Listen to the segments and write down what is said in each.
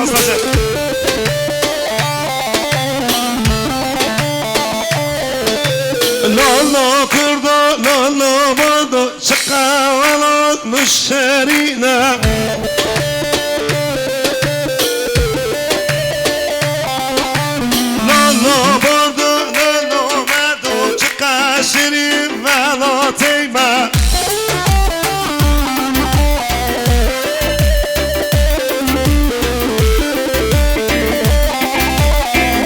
fazlaca. Lolo kurdo, lolo bordo, şakavala müşterine. Lolo bordo, lolo bordo, çıka şirin velo teyme.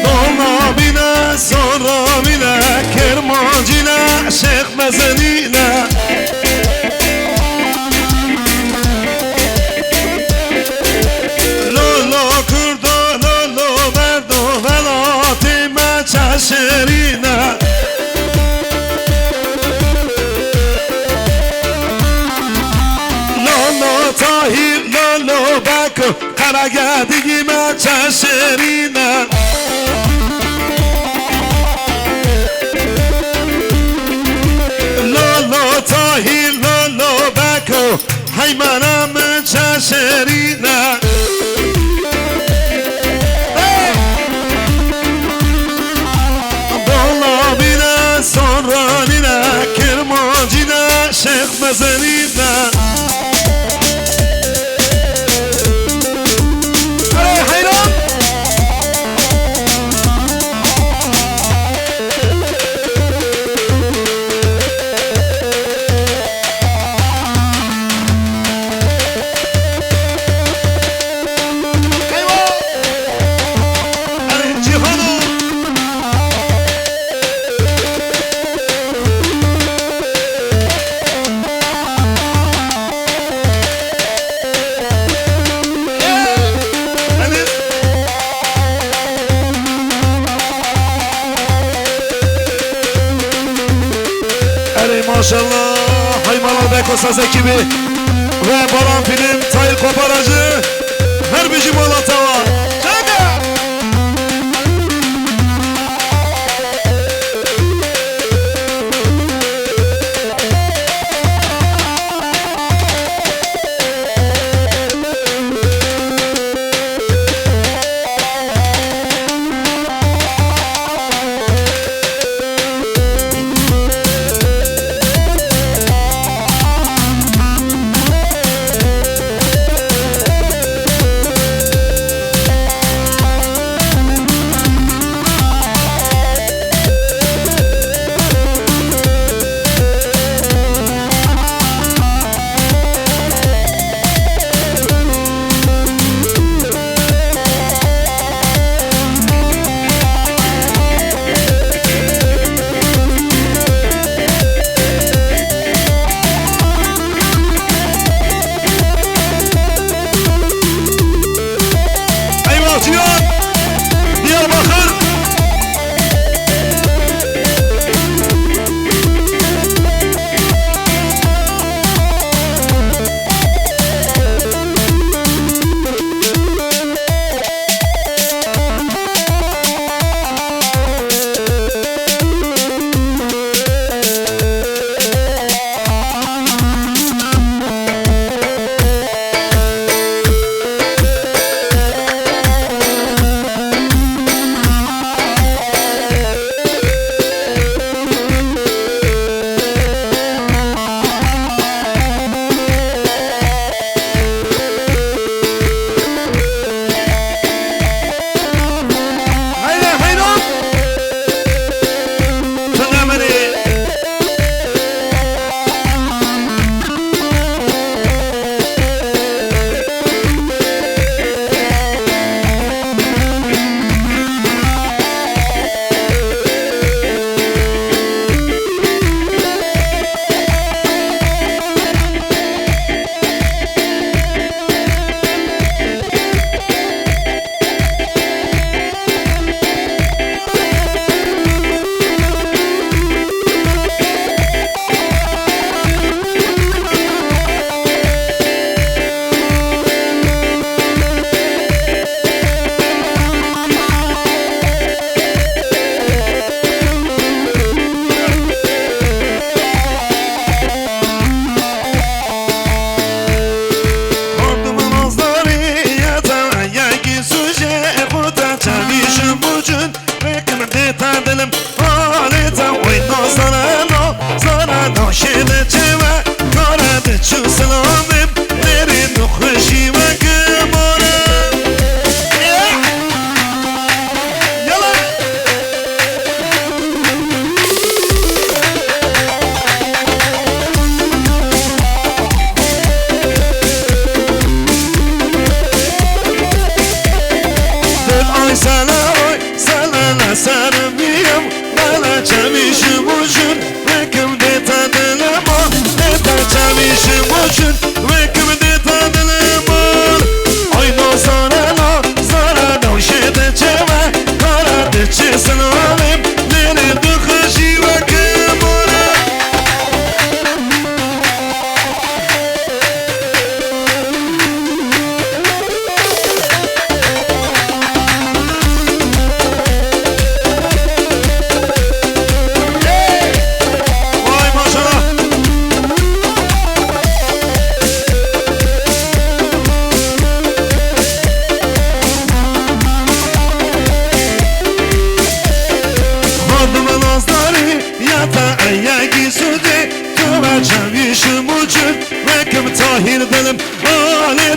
Dola bine, sonra bine, kermancine, şeyh mezenine. Lolo kurdo, lolo verdo, velo teyme çaşirine. Lolo tahir, lolo bako, kara geldiğime çaşirine. Lolo tahir, lolo bako, haymanam çaşirine. Dola bine, sonra nine, kermancine, şeyh mezenine. Hayran! Maşallah Haymalar Beko Saz ekibi ve Baran Film Tahir Koparacı her bici Molatava. Diyarbakır.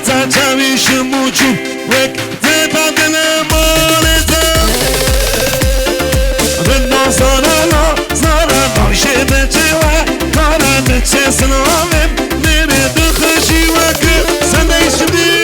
تا چویش موجود وک تبدل مالتم بنا زارا زارا باشه بچه و کارا بچه سلامم نره دخشی وک سنده شدی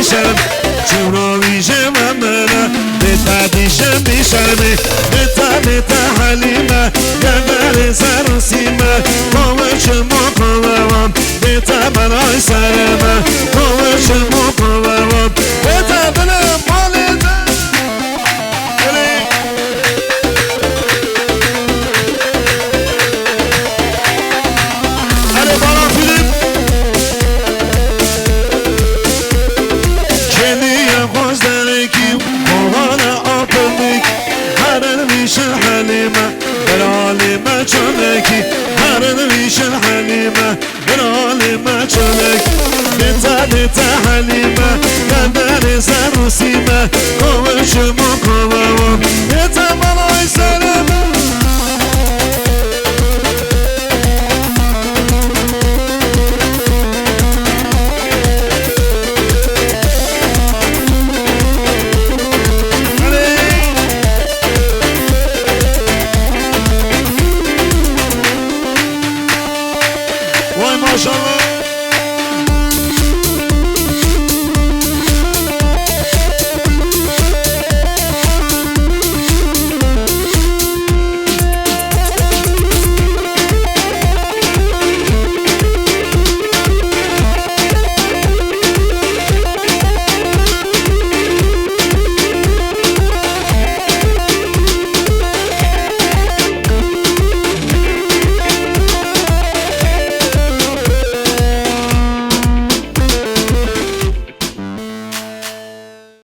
میشم جوراوی جمعه بتادیشم بیشرمه بتا حلیمه گردر سر و سیمه کوچ مقوام بتا برای سرمه کوچ مقوام بتا بلم مالزه هره بالا فیلم حليمة جونكي هرن ويش الحليمة برالي ما جونك بتا حليمة قدر سر وسيمة كوش مقوام بتا ملاي سلامة ما شاء الله